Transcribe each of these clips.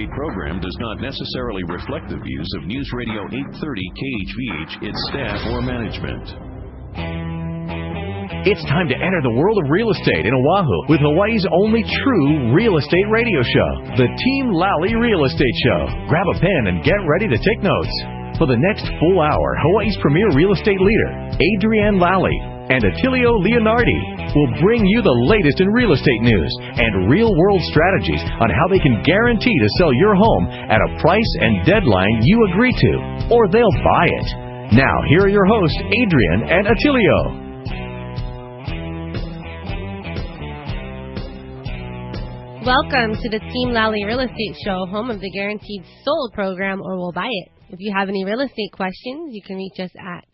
estate program does not necessarily reflect the views of News Radio 830 KHVH, its staff, or management. It's time to enter the world of real estate in Oahu with Hawaii's only true real estate radio show, the Team Lally Real Estate Show. Grab a pen and get ready to take notes. For the next full hour, Hawaii's premier real estate leader, Adrienne Lally, and Attilio Leonardi will bring you the latest in real estate news and real-world strategies on how they can guarantee to sell your home at a price and deadline you agree to, or they'll buy it. Now, here are your hosts, Adrienne and Attilio. Welcome to the Team Lally Real Estate Show, home of the Guaranteed Sold program, or we'll buy it. If you have any real estate questions, you can reach us at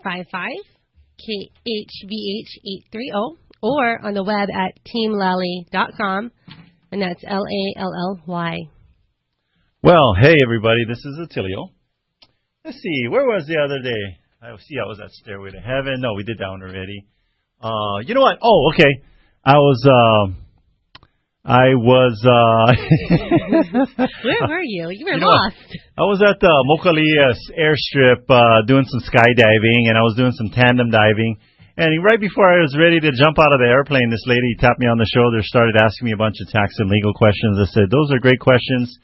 855-KHVH-830 or on the web at teamlally.com, and that's Lally. Well, hey everybody, this is Attilio. Let's see, where was the other day? I was at Stairway to Heaven. No, we did that one already. You know what? Oh, okay. Where were you? You were lost. I was at the Mokali airstrip doing some skydiving, and I was doing some tandem diving. And right before I was ready to jump out of the airplane, this lady tapped me on the shoulder, started asking me a bunch of tax and legal questions. I said, those are great questions.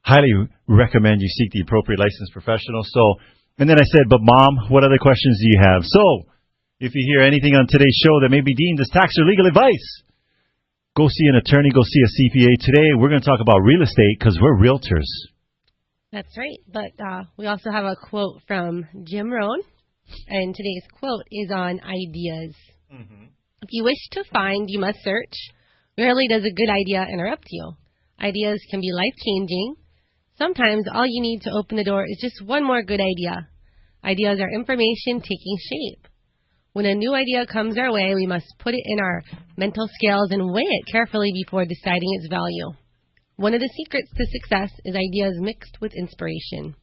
Highly recommend you seek the appropriate licensed professional. And then I said, but Mom, what other questions do you have? So, if you hear anything on today's show that may be deemed as tax or legal advice, go see an attorney, go see a CPA. Today, we're going to talk about real estate because we're realtors. That's right. But we also have a quote from Jim Rohn, and today's quote is on ideas. Mm-hmm. If you wish to find, you must search. Rarely does a good idea interrupt you. Ideas can be life-changing. Sometimes all you need to open the door is just one more good idea. Ideas are information taking shape. When a new idea comes our way, we must put it in our mental scales and weigh it carefully before deciding its value. One of the secrets to success is ideas mixed with inspiration.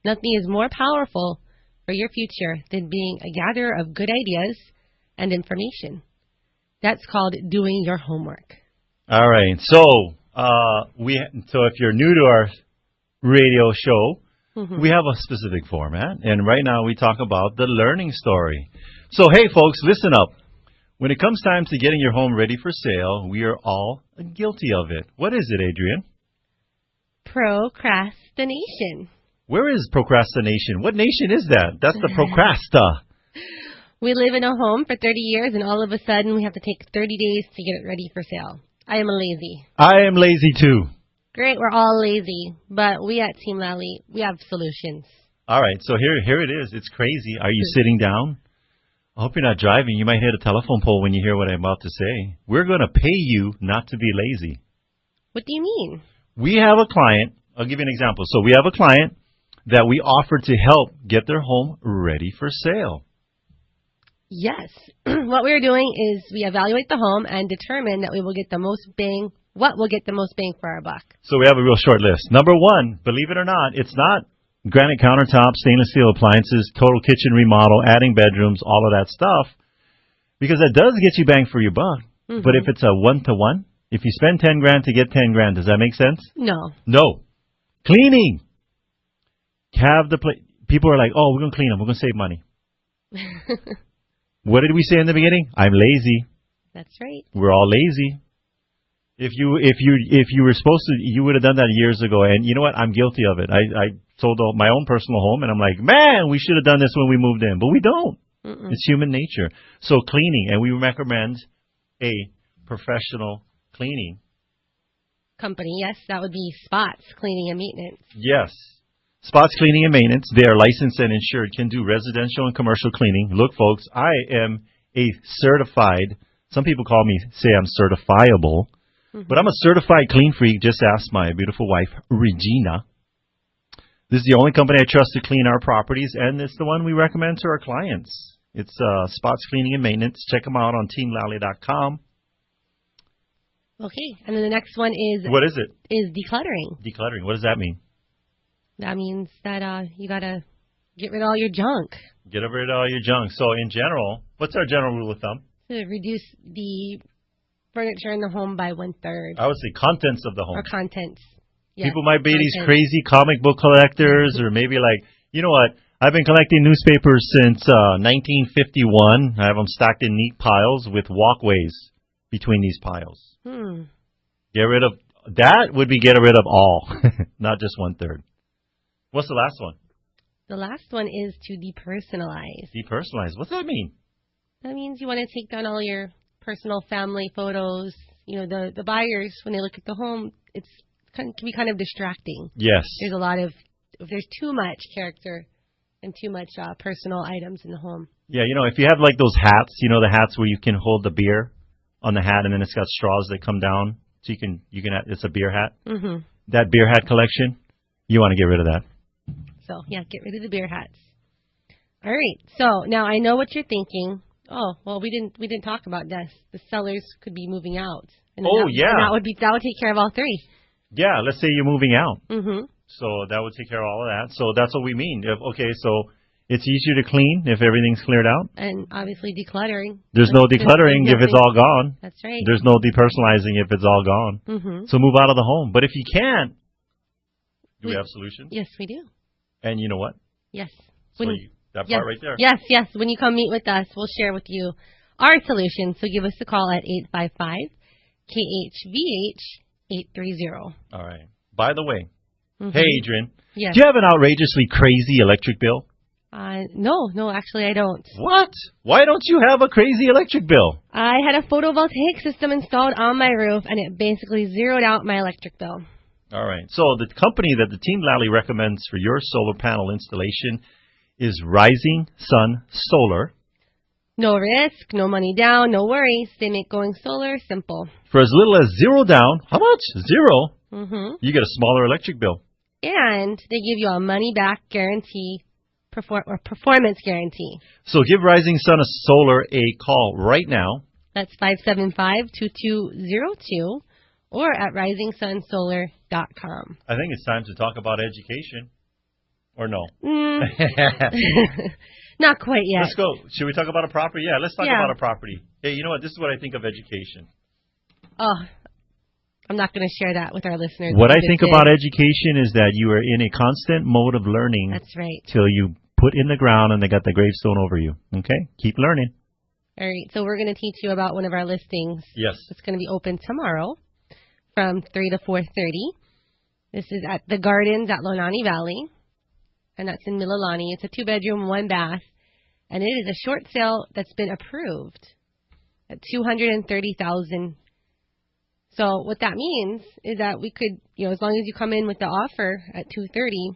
Nothing is more powerful for your future than being a gatherer of good ideas and information. That's called doing your homework. All right. So if you're new to our radio show, we have a specific format, and right now we talk about the learning story. So, hey, folks, listen up. When it comes time to getting your home ready for sale, we are all guilty of it. What is it, Adrienne? Procrastination. Where is procrastination? What nation is that? That's the procrasta. We live in a home for 30 years, and all of a sudden we have to take 30 days to get it ready for sale. I am lazy. I am lazy, too. Great, we're all lazy, but we at Team Lally, we have solutions. All right, so here it is. It's crazy. Are you sitting down? I hope you're not driving. You might hit a telephone pole when you hear what I'm about to say. We're going to pay you not to be lazy. What do you mean? We have a client. I'll give you an example. So we have a client that we offer to help get their home ready for sale. Yes. What we're doing is we evaluate the home and determine that what will get the most bang for our buck. So we have a real short list. Number one, believe it or not, it's not granite countertops, stainless steel appliances, total kitchen remodel, adding bedrooms, all of that stuff, because that does get you bang for your buck. Mm-hmm. But if it's a one-to-one, if you spend $10,000 to get $10,000, does that make sense? No. Cleaning. People are like, oh, we're going to clean them. We're going to save money. What did we say in the beginning? I'm lazy. That's right. We're all lazy. If you were supposed to, you would have done that years ago. And you know what? I'm guilty of it. I sold my own personal home, and I'm like, man, we should have done this when we moved in. But we don't. Mm-mm. It's human nature. So cleaning, and we recommend a professional cleaning company. Yes, that would be Spots Cleaning and Maintenance. Yes. Spots Cleaning and Maintenance. They are licensed and insured, can do residential and commercial cleaning. Look, folks, I am a certified, some people say I'm certifiable. But I'm a certified clean freak. Just ask my beautiful wife, Regina. This is the only company I trust to clean our properties, and it's the one we recommend to our clients. It's Spots Cleaning and Maintenance. Check them out on teamlally.com. Okay, and then the next one is... What is it? Is decluttering. Decluttering. What does that mean? That means that you got to get rid of all your junk. Get rid of all your junk. So in general, what's our general rule of thumb? To reduce the furniture in the home by 1/3. I would say contents of the home. Or contents. Yes, People might be these content. crazy comic book collectors, or maybe like, you know what? I've been collecting newspapers since 1951. I have them stacked in neat piles with walkways between these piles. Get rid of that would be get rid of all, not just 1/3. What's the last one? The last one is to depersonalize. Depersonalize. What's that mean? That means you want to take down all your personal family photos. You know, the buyers, when they look at the home, it can be kind of distracting. Yes. There's a lot of, if there's too much character and too much personal items in the home. Yeah, you know, if you have like those hats, you know, the hats where you can hold the beer on the hat and then it's got straws that come down, so you can it's a beer hat. Mm-hmm. That beer hat collection, you want to get rid of that. So yeah, get rid of the beer hats. All right. So now I know what you're thinking. Oh, well, we didn't talk about this. The sellers could be moving out. And that would take care of all three. Yeah, let's say you're moving out. Mm-hmm. So that would take care of all of that. So that's what we mean. So it's easier to clean if everything's cleared out. And obviously decluttering. There's no decluttering if it's all gone. That's right. There's no depersonalizing if it's all gone. Mm-hmm. So move out of the home. But if you can't, do we have solutions? Yes, we do. And you know what? Yes. That part right there. Yes. When you come meet with us, we'll share with you our solution. So give us a call at 855-KHVH-830. All right. By the way, Mm-hmm. Hey, Adrienne. Yes. Do you have an outrageously crazy electric bill? No, actually I don't. What? Why don't you have a crazy electric bill? I had a photovoltaic system installed on my roof, and it basically zeroed out my electric bill. All right. So the company that the Team Lally recommends for your solar panel installation is Rising Sun Solar. No risk, no money down, no worries. They make going solar simple. For as little as $0 down, how much? $0. Mm-hmm. You get a smaller electric bill. And they give you a money-back guarantee, performance guarantee. So give Rising Sun Solar a call right now. That's 575-2202 or at risingsunsolar.com. I think it's time to talk about education. Or no? Not quite yet. Let's go. Should we talk about a property? Yeah, let's talk about a property. Hey, you know what? This is what I think of education. Oh, I'm not going to share that with our listeners. What I think about education is that you are in a constant mode of learning. That's right. Till you put in the ground and they got the gravestone over you. Okay? Keep learning. All right. So we're going to teach you about one of our listings. Yes. It's going to be open tomorrow from 3 to 4:30. This is at the Gardens at Lonani Valley. And that's in Mililani. It's a 2-bedroom, 1-bath. And it is a short sale that's been approved at $230,000. So what that means is that we could, as long as you come in with the offer at $230,000,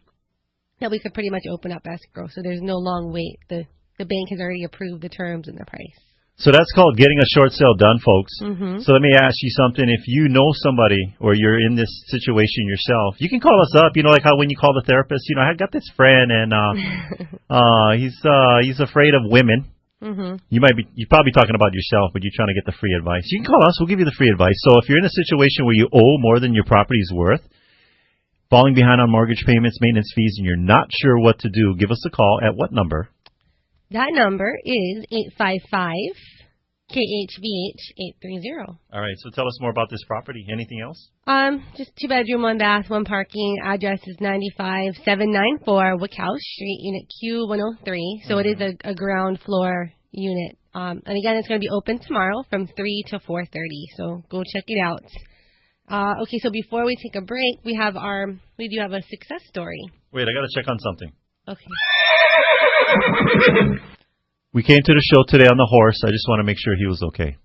that we could pretty much open up escrow. So there's no long wait. The bank has already approved the terms and the price. So that's called getting a short sale done, folks. Mm-hmm. So let me ask you something. If you know somebody or you're in this situation yourself, you can call us up. Like how when you call the therapist, I got this friend and he's afraid of women. Mm-hmm. You're probably talking about yourself, but you're trying to get the free advice. You can call us. We'll give you the free advice. So if you're in a situation where you owe more than your property's worth, falling behind on mortgage payments, maintenance fees, and you're not sure what to do, give us a call at what number? That number is 855-KHVH-830. All right. So tell us more about this property. Anything else? Just 2-bedroom, 1-bath, 1 parking. Address is 95794 Wickhouse Street, Unit Q103. So it is a ground floor unit. And again, it's going to be open tomorrow from 3 to 4:30. So go check it out. Okay. So before we take a break, we do have a success story. Wait, I got to check on something. Okay. We came to the show today on the horse. I just want to make sure he was okay.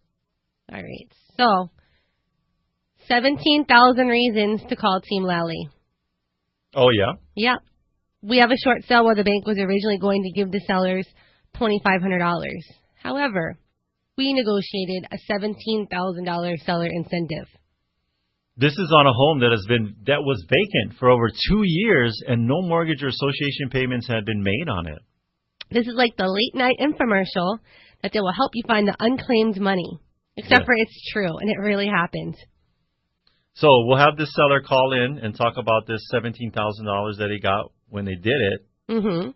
All right. So, 17,000 reasons to call Team Lally. Oh, yeah? Yeah. We have a short sale where the bank was originally going to give the sellers $2,500. However, we negotiated a $17,000 seller incentive. This is on a home that was vacant for over 2 years and no mortgage or association payments had been made on it. This is like the late night infomercial that they will help you find the unclaimed money. Except for it's true, and it really happened. So we'll have this seller call in and talk about this $17,000 that he got when they did it. Mm-hmm.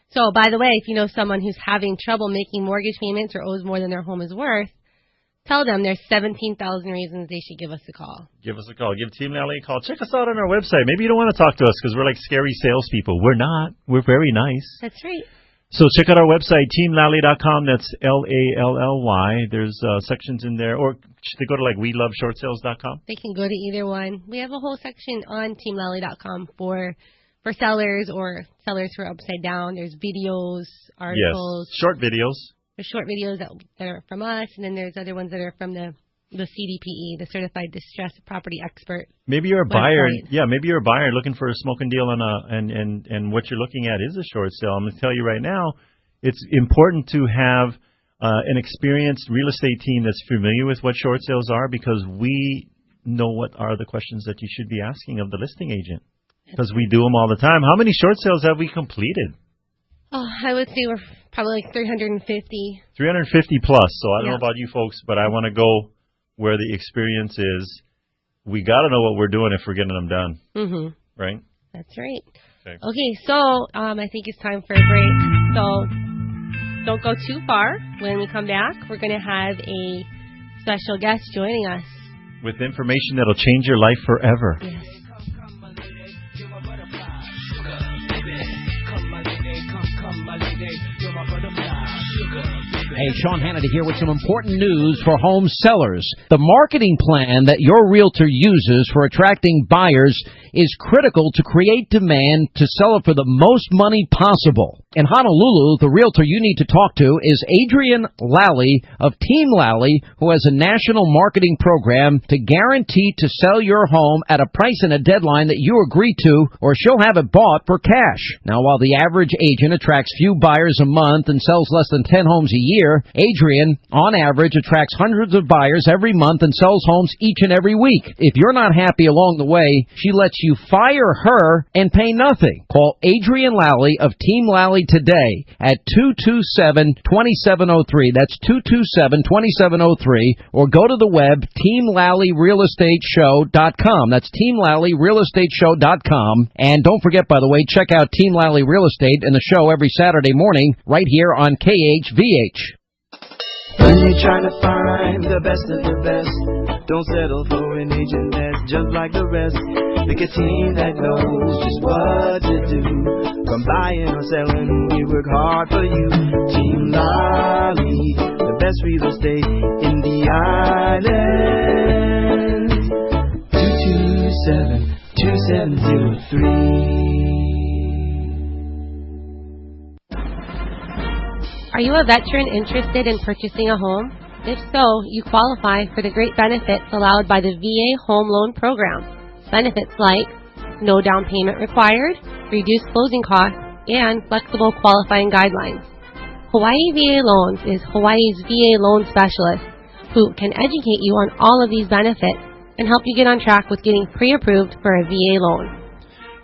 So, by the way, if you know someone who's having trouble making mortgage payments or owes more than their home is worth, Tell them there's 17,000 reasons they should give us a call. Give us a call. Give Team Lally a call. Check us out on our website. Maybe you don't want to talk to us because we're like scary salespeople. We're not. We're very nice. That's right. So check out our website, teamlally.com. That's Lally. There's sections in there. Or should they go to like weloveshortsales.com? They can go to either one. We have a whole section on teamlally.com for sellers or sellers who are upside down. There's videos, articles. Yes, short videos. There's short videos that are from us, and then there's other ones that are from the CDPE, the Certified Distressed Property Expert. Maybe you're a buyer. website. Yeah, maybe you're a buyer looking for a smoking deal on and what you're looking at is a short sale. I'm going to tell you right now, it's important to have an experienced real estate team that's familiar with what short sales are, because we know what are the questions that you should be asking of the listing agent, because we do them all the time. How many short sales have we completed? Oh, I would say we're probably like 350. 350 plus. So I don't know Yeah. about you folks, but I want to go where the experience is. We got to know what we're doing if we're getting them done. Mm-hmm. Right? That's right. Okay. So I think it's time for a break. So don't go too far. When we come back, we're going to have a special guest joining us. With information that'll change your life forever. Yes. Hey, Sean Hannity here with some important news for home sellers. The marketing plan that your realtor uses for attracting buyers is critical to create demand to sell it for the most money possible. In Honolulu, the realtor you need to talk to is Adrienne Lally of Team Lally, who has a national marketing program to guarantee to sell your home at a price and a deadline that you agree to, or she'll have it bought for cash. Now, while the average agent attracts few buyers a month and sells less than 10 homes a year, Adrienne, on average, attracts hundreds of buyers every month and sells homes each and every week. If you're not happy along the way, she lets you fire her and pay nothing. Call Adrienne Lally of Team Lally today at 227-2703. That's 227-2703. Or go to the web, teamlallyrealestateshow.com. That's teamlallyrealestateshow.com. And don't forget, by the way, check out Team Lally Real Estate and the show every Saturday morning right here on KHVH. When you're trying to find the best of the best, don't settle for an agent that's just like the rest. Pick a team that knows just what to do. From buying or selling, we work hard for you. Team Lally, the best real estate in the island. 227-2703. Are you a veteran interested in purchasing a home? If so, you qualify for the great benefits allowed by the VA Home Loan Program. Benefits like no down payment required, reduced closing costs, and flexible qualifying guidelines. Hawaii VA Loans is Hawaii's VA loan specialist who can educate you on all of these benefits and help you get on track with getting pre-approved for a VA loan.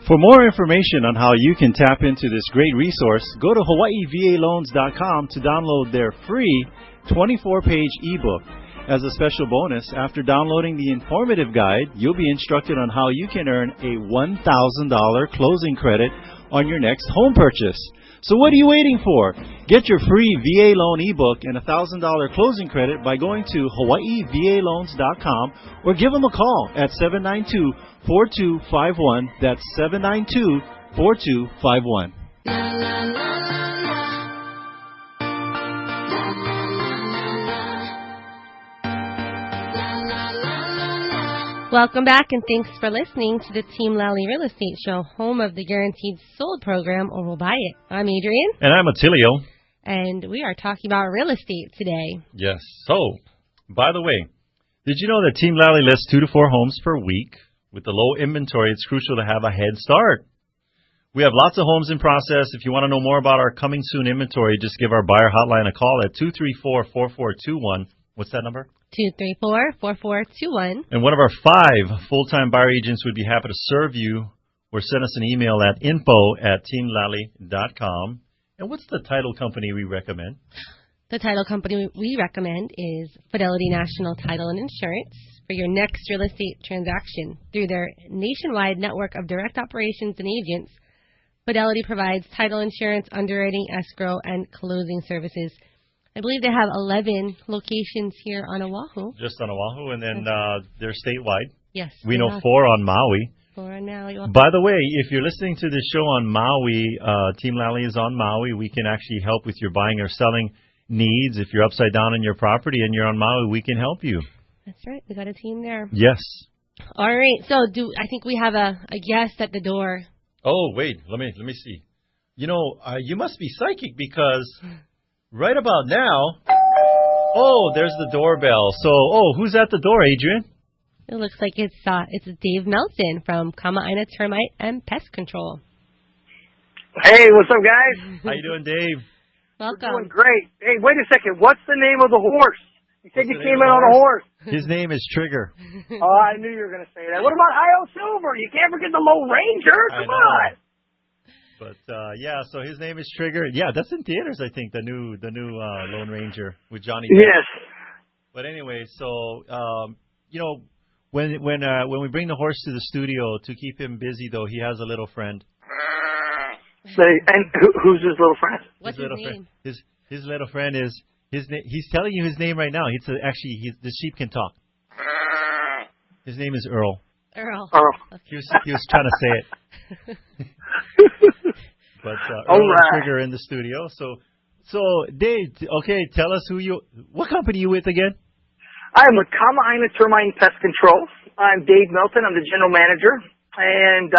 For more information on how you can tap into this great resource, go to hawaiivaloans.com to download their free 24-page ebook. As a special bonus, after downloading the informative guide, you'll be instructed on how you can earn a $1,000 closing credit on your next home purchase. So what are you waiting for? Get your free VA loan ebook and a $1,000 closing credit by going to hawaiivaloans.com or give them a call at 792-4251. That's 792-4251. Welcome back, and thanks for listening to the Team Lally Real Estate Show, home of the Guaranteed Sold program, or we'll buy it. I'm Adrienne. And I'm Attilio. And we are talking about real estate today. Yes. So, by the way, did you know that Team Lally lists 2 to 4 homes per week? With the low inventory, it's crucial to have a head start. We have lots of homes in process. If you want to know more about our coming soon inventory, just give our buyer hotline a call at 234-4421. What's that number? 234-4421. And one of our 5 full-time buyer agents would be happy to serve you, or send us an email at info@teamlally.com. And what's the title company we recommend? The title company we recommend is Fidelity National Title and Insurance for your next real estate transaction. Through their nationwide network of direct operations and agents, Fidelity provides title insurance, underwriting, escrow, and closing services. I believe they have 11 locations here on Oahu. Just on Oahu, and then they're statewide. Yes. We know 4 on Maui. 4 on Maui. By the way, if you're listening to this show on Maui, Team Lally is on Maui. We can actually help with your buying or selling needs. If you're upside down on your property and you're on Maui, we can help you. That's right. We got a team there. Yes. All right. So I think we have a guest at the door. Oh, wait. Let me see. You know, you must be psychic because right about now, there's the doorbell. So, who's at the door, Adrienne? It looks like it's Dave Melton from Kama'aina Termite and Pest Control. Hey, what's up, guys? How you doing, Dave? Welcome. We're doing great. Hey, wait a second. What's the name of the horse? You said you came in on a horse. His name is Trigger. Oh, I knew you were going to say that. What about Io Silver? You can't forget the Lone Ranger. Come on. But so his name is Trigger. Yeah, that's in theaters, I think. The new Lone Ranger with Johnny Depp. Yes. But anyway, so you know, when we bring the horse to the studio to keep him busy, though, he has a little friend. And who's his little friend? What's his name? His little friend is his name. He's telling you his name right now. The sheep can talk. His name is Earl. Earl. He was trying to say it. But Earl and Trigger in the studio. So Dave, okay, tell us what company you with again? I'm with Kama'aina Termite and Pest Control. I'm Dave Melton. I'm the general manager. And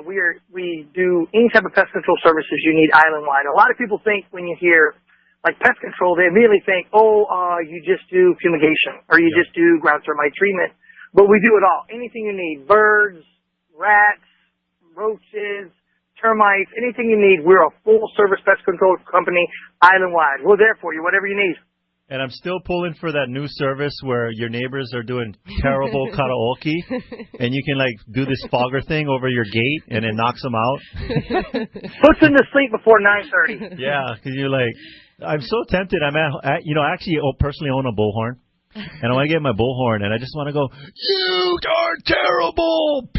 we do any type of pest control services you need island-wide. A lot of people think when you hear like pest control, they immediately think, you just do fumigation or you just do ground termite treatment. But we do it all. Anything you need, birds, rats, roaches, termites, anything you need. We're a full-service pest control company island-wide. We're there for you, whatever you need. And I'm still pulling for that new service where your neighbors are doing terrible karaoke, and you can like do this fogger thing over your gate, and it knocks them out. Puts them to sleep before 9:30. Yeah, because you're like, I'm so tempted. I actually personally own a bullhorn, and I want to get my bullhorn, and I just want to go, you are terrible,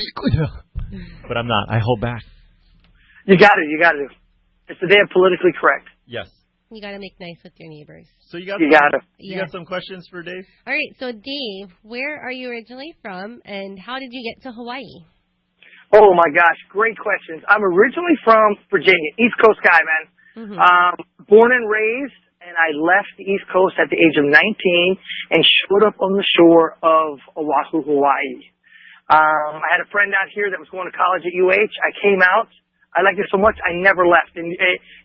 but I'm not. I hold back. You got to. It's the day of politically correct. Yes. You got to make nice with your neighbors. So you got some questions for Dave? All right. So Dave, where are you originally from, and how did you get to Hawaii? Oh my gosh, great questions. I'm originally from Virginia, East Coast guy, man. Mm-hmm. Born and raised, and I left the East Coast at the age of 19 and showed up on the shore of Oahu, Hawaii. I had a friend out here that was going to college at UH. I came out. I liked it so much, I never left. And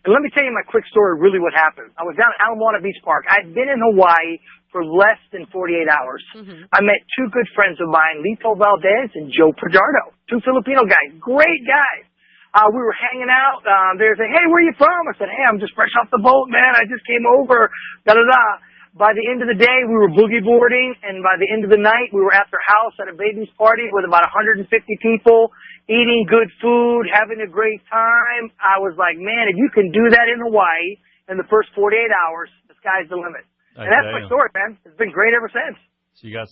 let me tell you my quick story, really what happened. I was down at Ala Moana Beach Park. I'd been in Hawaii for less than 48 hours. Mm-hmm. I met 2 good friends of mine, Lito Valdez and Joe Pajardo, 2 Filipino guys, great guys. We were hanging out. They were saying, hey, where are you from? I said, hey, I'm just fresh off the boat, man. I just came over, da-da-da. By the end of the day, we were boogie boarding, and by the end of the night, we were at their house at a baby's party with about 150 people, eating good food, having a great time. I was like, man, if you can do that in Hawaii in the first 48 hours, the sky's the limit. And that's my story, man. It's been great ever since. So you got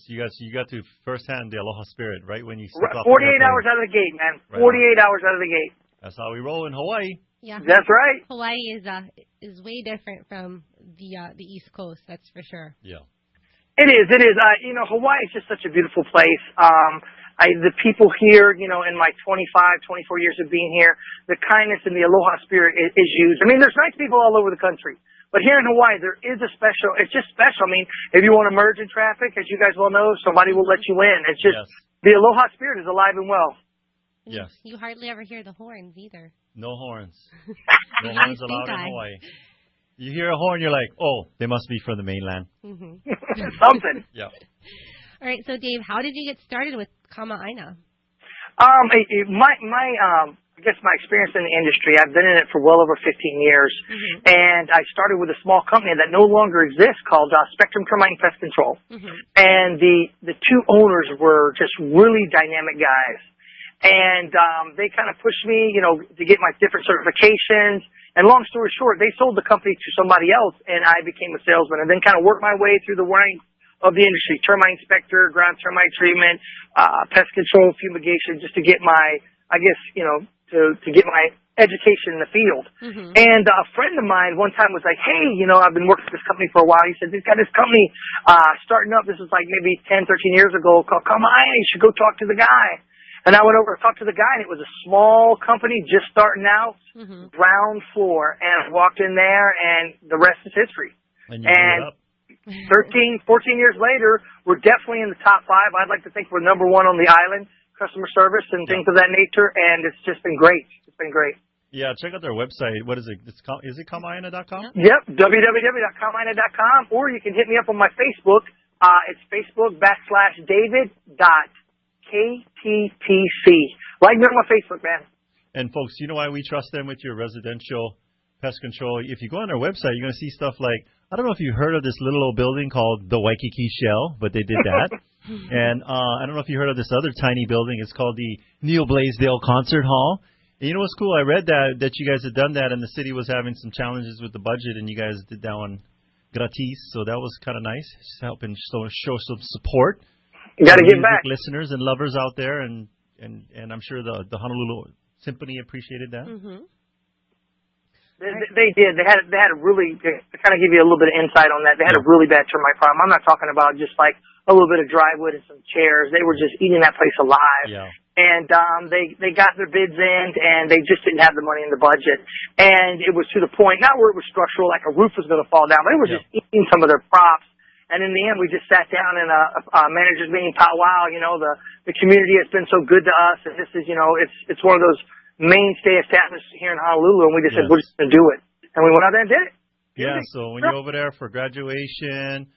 to firsthand the aloha spirit, right? When you 48 hours out of the gate, man. 48 hours out of the gate. That's how we roll in Hawaii. Yeah, that's right. Hawaii is way different from the East Coast. That's for sure. Yeah, it is. Hawaii is just such a beautiful place. The people here, in my 24 years of being here, the kindness and the aloha spirit is huge. I mean, there's nice people all over the country, but here in Hawaii, there is it's just special. I mean, if you want to merge in traffic, as you guys well know, somebody will let you in. It's just the aloha spirit is alive and well. Yes. You hardly ever hear the horns either. No horns. No horns allowed in Hawaii. You hear a horn, you're like, oh, they must be from the mainland. Mm-hmm. Something. Yeah. All right, so Dave, how did you get started with Kama'aina? I guess my experience in the industry, I've been in it for well over 15 years, and I started with a small company that no longer exists called Spectrum Termite and Pest Control. And the 2 owners were just really dynamic guys. And they kind of pushed me, to get my different certifications. And long story short, they sold the company to somebody else, and I became a salesman, and then kind of worked my way through the ranks of the industry: termite inspector, ground termite treatment, pest control, fumigation, just to get my, to get my education in the field. And a friend of mine one time was like, hey, you know, I've been working for this company for a while. He said, he's got this company starting up. This was like maybe 10, 13 years ago called Come On, you should go talk to the guy. And I went over to talk to the guy, and it was a small company just starting out, ground floor. And I walked in there, and the rest is history. And you blew it up. 13, 14 years later, we're definitely in the top 5. I'd like to think we're number 1 on the island, customer service and things of that nature, and it's just been great. It's been great. Yeah, check out their website. What is it? Is it Kamaina.com? Yep, www.kamaina.com, or you can hit me up on my Facebook. It's Facebook.David.KTTC. Like me on my Facebook, man. And folks, you know why we trust them with your residential pest control? If you go on their website, you're going to see stuff like, I don't know if you heard of this little old building called the Waikiki Shell, but they did that. And I don't know if you heard of this other tiny building. It's called the Neil Blaisdell Concert Hall. And you know what's cool? I read that you guys had done that, and the city was having some challenges with the budget, and you guys did that one gratis. So that was kind of nice, just helping show some support. You got to give back. Listeners and lovers out there, and I'm sure the Honolulu Symphony appreciated that. They did. They had a really, to kind of give you a little bit of insight on that, they had a really bad termite problem. I'm not talking about just like a little bit of drywood and some chairs. They were just eating that place alive. Yeah. And they got their bids in, and they just didn't have the money in the budget. And it was to the point, not where it was structural, like a roof was going to fall down, but it was just eating some of their props. And in the end, we just sat down in a manager's meeting powwow. You know, the community has been so good to us, and this is, you know, it's one of those mainstay establishments here in Honolulu, and we just said, we're just going to do it. And we went out there and did it. Yeah, so when you're over there for graduation,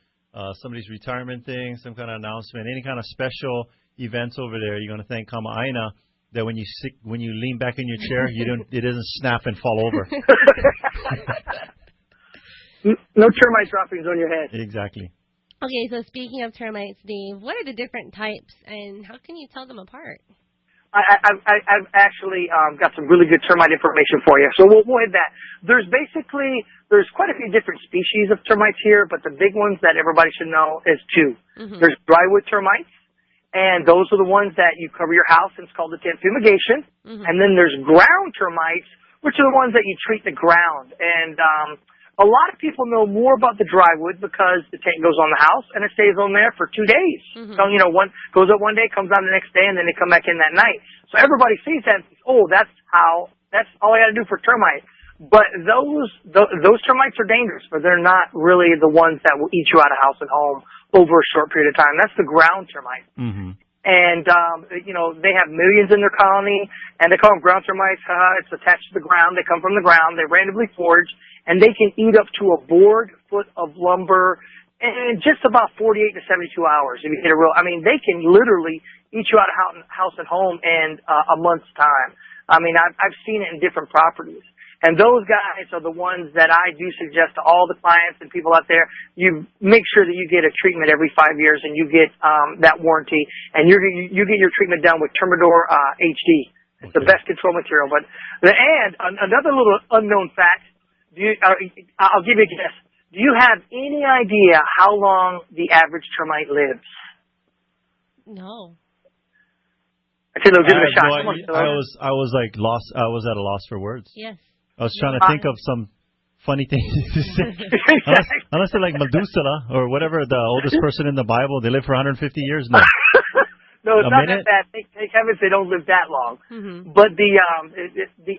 somebody's retirement thing, some kind of announcement, any kind of special events over there, you're going to thank Kama'aina that when you lean back in your chair, it doesn't snap and fall over. No termite droppings on your head. Exactly. Okay, so speaking of termites, Dave, what are the different types, and how can you tell them apart? I've actually got some really good termite information for you. So we'll hit that. There's quite a few different species of termites here, but the big ones that everybody should know is 2. There's drywood termites, and those are the ones that you cover your house, and it's called the tent fumigation. And then there's ground termites, which are the ones that you treat the ground. And a lot of people know more about the drywood because the tent goes on the house and it stays on there for 2 days. So, you know, one goes up one day, comes out the next day, and then they come back in that night. So everybody sees that and thinks, oh, that's all I got to do for termites. But those termites are dangerous, but they're not really the ones that will eat you out of house and home over a short period of time. That's the ground termite. And, you know, they have millions in their colony, and they call them ground termites. It's attached to the ground. They come from the ground. They randomly forage, and they can eat up to a board foot of lumber in just about 48 to 72 hours. If you get they can literally eat you out of house and home in a month's time. I mean, I've seen it in different properties. And those guys are the ones that I do suggest to all the clients and people out there. You make sure that you get a treatment every 5 years, and you get that warranty, and you get your treatment done with Termidor HD. It's the best control material. And another little unknown fact. I'll give you a guess. Do you have any idea how long the average termite lives? No. Attilio, give it a shot. I was like lost. I was at a loss for words. Yes. I was trying to think of some funny things to say. Unless they're like Methuselah or whatever, the oldest person in the Bible, they live for 150 years now. No, it's not that bad. Thank heavens they don't live that long. But the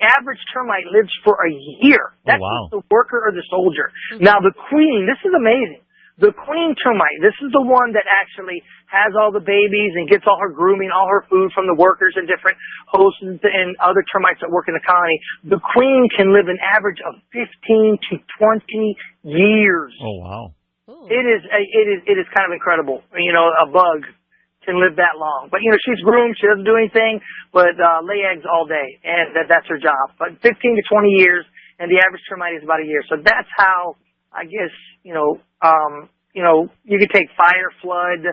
average termite lives for a year. That's the worker or the soldier. Now the queen, this is amazing. The queen termite, this is the one that actually has all the babies and gets all her grooming, all her food from the workers and different hosts and other termites that work in the colony. The queen can live an average of 15 to 20 years. Oh, wow. It is kind of incredible. You know, a bug can live that long. But, you know, she's groomed. She doesn't do anything but lay eggs all day, and that's her job. But 15 to 20 years, and the average termite is about a year. So that's how, I guess, you could take fire, flood,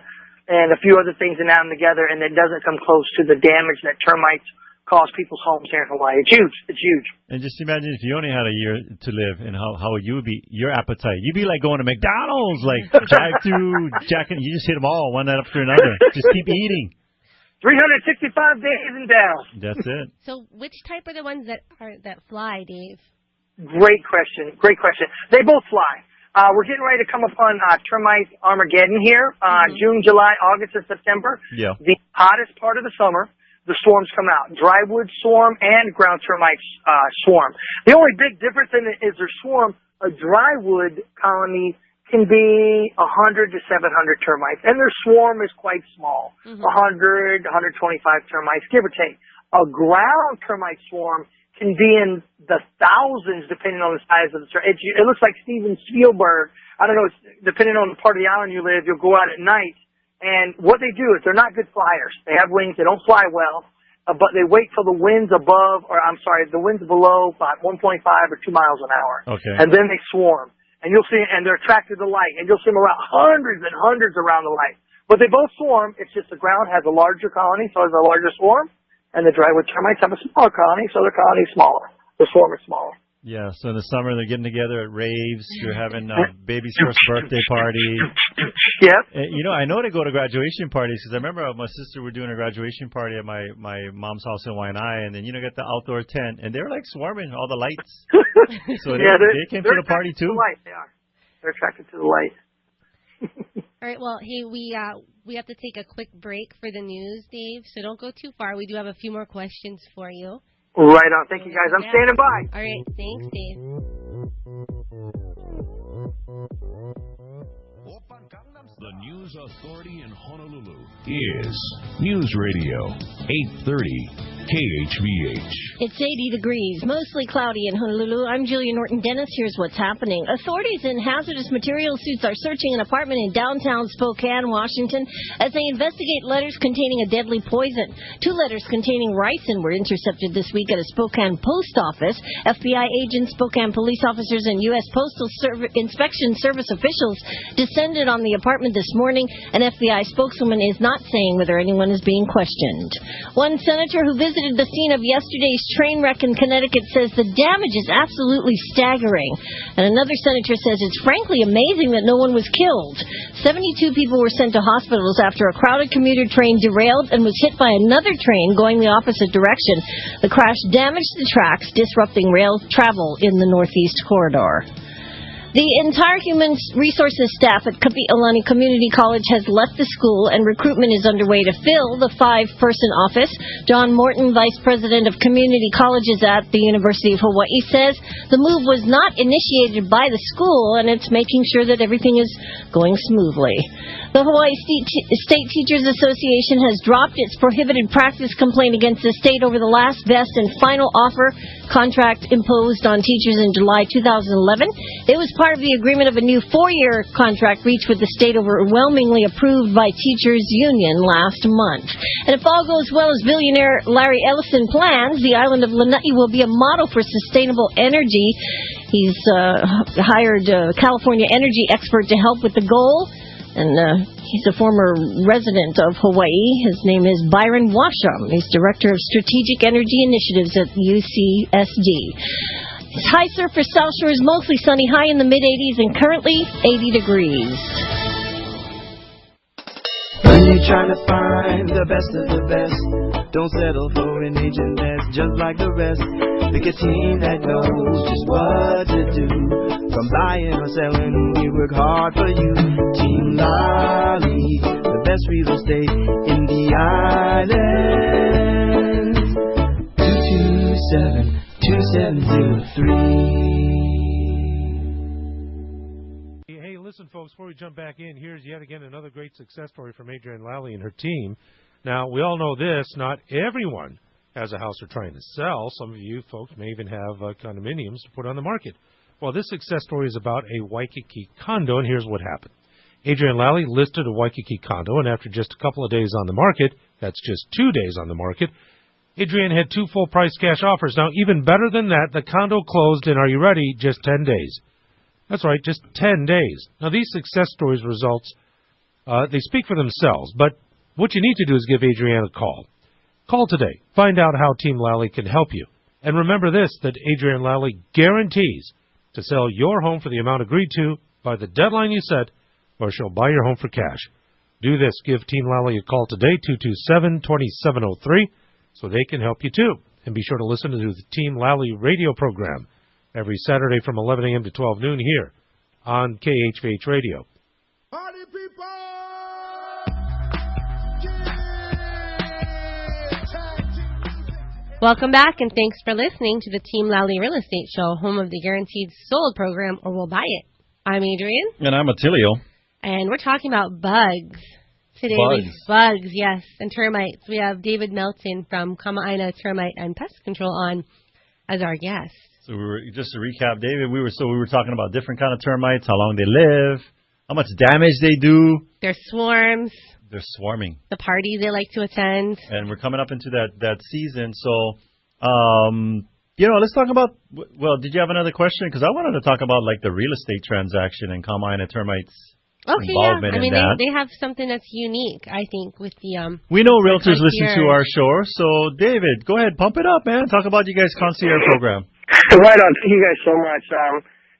and a few other things and add them together, and it doesn't come close to the damage that termites cause people's homes here in Hawaii. It's huge. It's huge. And just imagine if you only had a year to live, and how you would be, your appetite. You'd be like going to McDonald's, like drive through, you just hit them all one after another. Just keep eating. 365 days and down. That's it. So which type are the ones that fly, Dave? Great question. They both fly. We're getting ready to come upon termite Armageddon here, June, July, August, and September. Yeah. The hottest part of the summer, the swarms come out. Drywood swarm and ground termites swarm. The only big difference in it is their swarm. A drywood colony can be 100 to 700 termites, and their swarm is quite small, 100, 125 termites, give or take. A ground termite swarm can be in the thousands, depending on the size of the termite. It looks like Steven Spielberg. I don't know, depending on the part of the island you live, you'll go out at night, and what they do is they're not good flyers. They have wings, they don't fly well, but they wait till the wind's the wind's below about 1.5 or 2 miles an hour. Okay. And then they swarm. And you'll see, and they're attracted to light, and you'll see them around hundreds and hundreds around the light. But they both swarm. It's just the ground has a larger colony, so it's a larger swarm, and the drywood termites have a smaller colony, so their colony is smaller. The swarm is smaller. Yeah, so in the summer they're getting together at raves. You're having baby's first birthday party. Yep. I know they go to graduation parties because I remember my sister were doing a graduation party at my mom's house in Waianae, and then got the outdoor tent, and they were like swarming all the lights. So they came to the party too. They are. They're attracted to the light. All right. Well, hey, we have to take a quick break for the news, Dave. So don't go too far. We do have a few more questions for you. Right on. Thank you, guys. I'm standing by. All right. Thanks, Dave. The News Authority in Honolulu is News Radio 830 KHVH. It's 80 degrees, mostly cloudy in Honolulu. I'm Julia Norton-Dennis. Here's what's happening. Authorities in hazardous material suits are searching an apartment in downtown Spokane, Washington, as they investigate letters containing a deadly poison. 2 letters containing ricin were intercepted this week at a Spokane post office. FBI agents, Spokane police officers, and U.S. Postal Inspection Service officials descended on the apartment this morning. An FBI spokeswoman is not saying whether anyone is being questioned. One senator who visited the scene of yesterday's train wreck in Connecticut says the damage is absolutely staggering. And another senator says it's frankly amazing that no one was killed. 72 people were sent to hospitals after a crowded commuter train derailed and was hit by another train going the opposite direction. The crash damaged the tracks, disrupting rail travel in the Northeast Corridor. The entire human resources staff at Kapi'olani Community College has left the school, and recruitment is underway to fill the 5-person office. John Morton, Vice President of Community Colleges at the University of Hawaii, says the move was not initiated by the school, and it's making sure that everything is going smoothly. The Hawaii State Teachers Association has dropped its prohibited practice complaint against the state over the last, best, and final offer contract imposed on teachers in July 2011. It was part of the agreement of a new 4-year contract reached with the state, overwhelmingly approved by teachers' union last month. And if all goes well as billionaire Larry Ellison plans, the island of Lanai will be a model for sustainable energy. He's hired a California energy expert to help with the goal. And he's a former resident of Hawaii. His name is Byron Washam. He's Director of Strategic Energy Initiatives at UCSD. High surface South Shore is mostly sunny, high in the mid-80s, and currently 80 degrees. When you're trying to find the best of the best, don't settle for an agent that's just like the rest. Pick a team that knows just what to do. From buying or selling, we work hard for you. Team Lally, the best real estate in the island. 227-2703. Hey, listen, folks, before we jump back in, here's yet again another great success story from Adrienne Lally and her team. Now, we all know this, not everyone has a house they're trying to sell. Some of you folks may even have condominiums to put on the market. Well, this success story is about a Waikiki condo, and here's what happened. Adrienne Lally listed a Waikiki condo, and after just a couple of days on the market, that's just 2 days on the market, Adrienne had 2 full-price cash offers. Now, even better than that, the condo closed in, are you ready, just 10 days. That's right, just 10 days. Now, these success stories results, they speak for themselves, but what you need to do is give Adrienne a call. Call today. Find out how Team Lally can help you. And remember this, that Adrienne Lally guarantees to sell your home for the amount agreed to by the deadline you set, or she'll buy your home for cash. Do this. Give Team Lally a call today, 227-2703, so they can help you too. And be sure to listen to the Team Lally radio program every Saturday from 11 a.m. to 12 noon here on KHVH Radio. Party people! Welcome back, and thanks for listening to the Team Lally Real Estate Show, home of the Guaranteed Sold program, or We'll Buy It. I'm Adrienne. And I'm Attilio. And we're talking about bugs. Today, bugs, yes, and termites. We have David Melton from Kama'aina Termite and Pest Control on as our guest. So just to recap, David, we were talking about different kind of termites, how long they live, how much damage they do. Their swarms. They're swarming. The parties they like to attend. And we're coming up into that season. So, let's talk about, well, did you have another question? Because I wanted to talk about, like, the real estate transaction and Kama'aina Termites involvement in that. They have something that's unique, I think, with the... We know realtors listen to our show. So, David, go ahead, pump it up, man. Talk about you guys' concierge program. Right on. Thank you guys so much.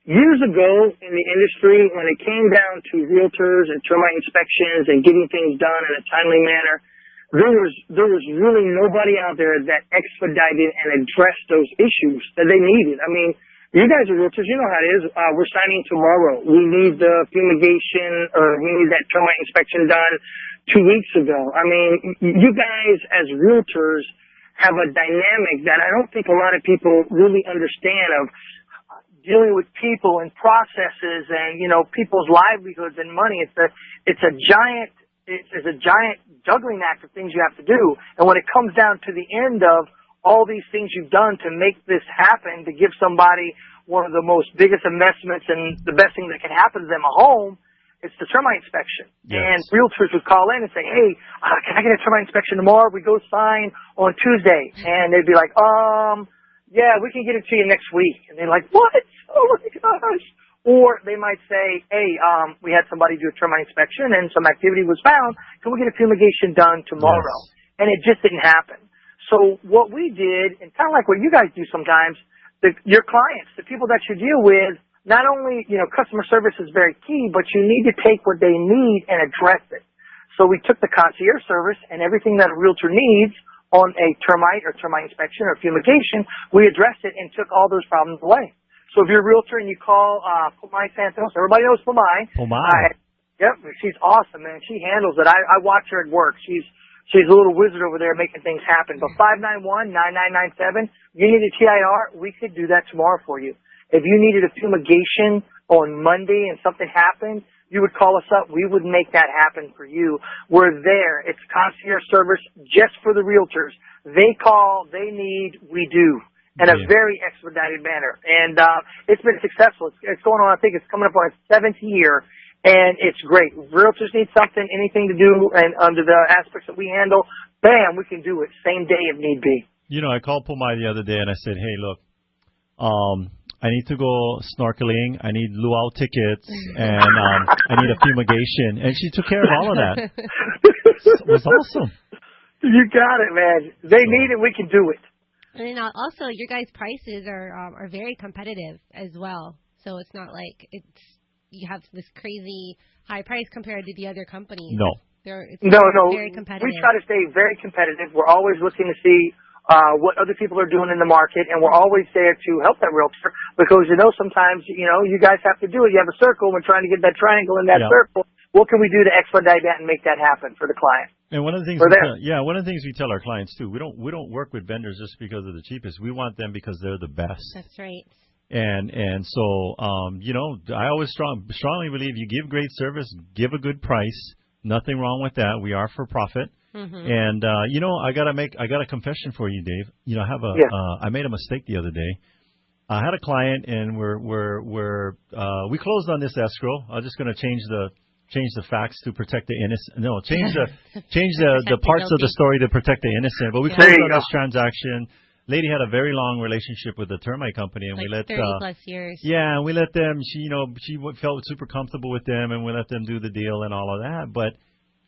Years ago in the industry, when it came down to realtors and termite inspections and getting things done in a timely manner, there was really nobody out there that expedited and addressed those issues that they needed. I mean, you guys are realtors, you know how it is. We're signing tomorrow. We need the fumigation, or we need that termite inspection done 2 weeks ago. I mean, you guys as realtors have a dynamic that I don't think a lot of people really understand of dealing with people and processes and, people's livelihoods and money. It's a giant juggling act of things you have to do. And when it comes down to the end of all these things you've done to make this happen, to give somebody one of the most biggest investments and the best thing that can happen to them, a home, it's the termite inspection. Yes. And realtors would call in and say, hey, can I get a termite inspection tomorrow? We go sign on Tuesday. And they'd be like, yeah, we can get it to you next week. And they're like, what? Oh, my gosh. Or they might say, hey, we had somebody do a termite inspection and some activity was found. Can we get a fumigation done tomorrow? Yes. And it just didn't happen. So what we did, and kind of like what you guys do sometimes, your clients, the people that you deal with, not only, customer service is very key, but you need to take what they need and address it. So we took the concierge service and everything that a realtor needs on a termite or termite inspection or fumigation, we addressed it and took all those problems away. So if you're a realtor and you call Pomai Santos, everybody knows Pomai. Yep, she's awesome, man. She handles it. I watch her at work. She's a little wizard over there making things happen. But 591-9997, you need a TIR, we could do that tomorrow for you. If you needed a fumigation on Monday and something happened, you would call us up. We would make that happen for you. We're there. It's concierge service just for the realtors. They call, they need, we do, in a very expedited manner. And it's been successful. It's going on, I think it's coming up on its 7th year, and it's great. Realtors need something, anything to do, and under the aspects that we handle, bam, we can do it same day if need be. I called Pomai the other day, and I said, hey, look, I need to go snorkeling. I need luau tickets, and I need a fumigation. And she took care of all of that. It was awesome. You got it, man. They need it. We can do it. And then also, your guys' prices are very competitive as well. So it's not like you have this crazy high price compared to the other companies. No. No. Very competitive. We try to stay very competitive. We're always looking to see what other people are doing in the market, and we're always there to help that realtor because, sometimes, you guys have to do it. You have a circle, and we're trying to get that triangle in that circle. What can we do to expedite that and make that happen for the client? And one of the things one of the things we tell our clients too, we don't work with vendors just because they're the cheapest. We want them because they're the best. That's right. And so I always strongly believe you give great service, give a good price. Nothing wrong with that. We are for profit. Mm-hmm. And I got a confession for you, Dave. I made a mistake the other day. I had a client, and we closed on this escrow. I'm just going to change the facts to protect the innocent. No, change the parts of the story to protect the innocent. But we closed on this transaction. Lady had a very long relationship with the termite company, and we let 30+ years. Yeah, and we let them. She felt super comfortable with them, and we let them do the deal and all of that. But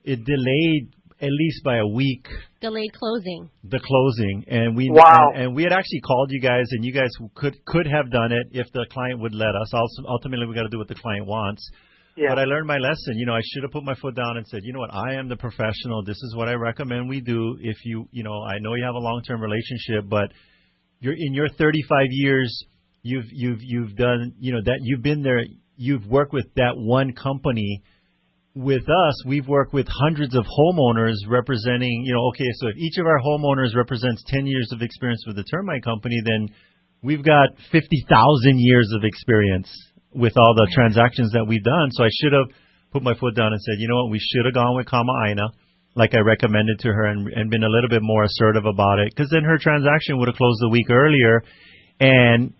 it delayed at least by a week. Delayed closing. The closing, and we and we had actually called you guys, and you guys could have done it if the client would let us. Also, ultimately, we got to do what the client wants. But I learned my lesson. You know, I should have put my foot down and said, you know what, I am the professional. This is what I recommend we do. If you know, I know you have a long-term relationship, but you're in your 35 years, you've done, you know, that you've been there. You've worked with that one company. With us, we've worked with hundreds of homeowners representing, you know, okay, so if each of our homeowners represents 10 years of experience with the termite company, then we've got 50,000 years of experience with all the transactions that we've done. So I should have put my foot down and said, you know what, we should have gone with Kama'aina, like I recommended to her, and been a little bit more assertive about it, because then her transaction would have closed a week earlier, and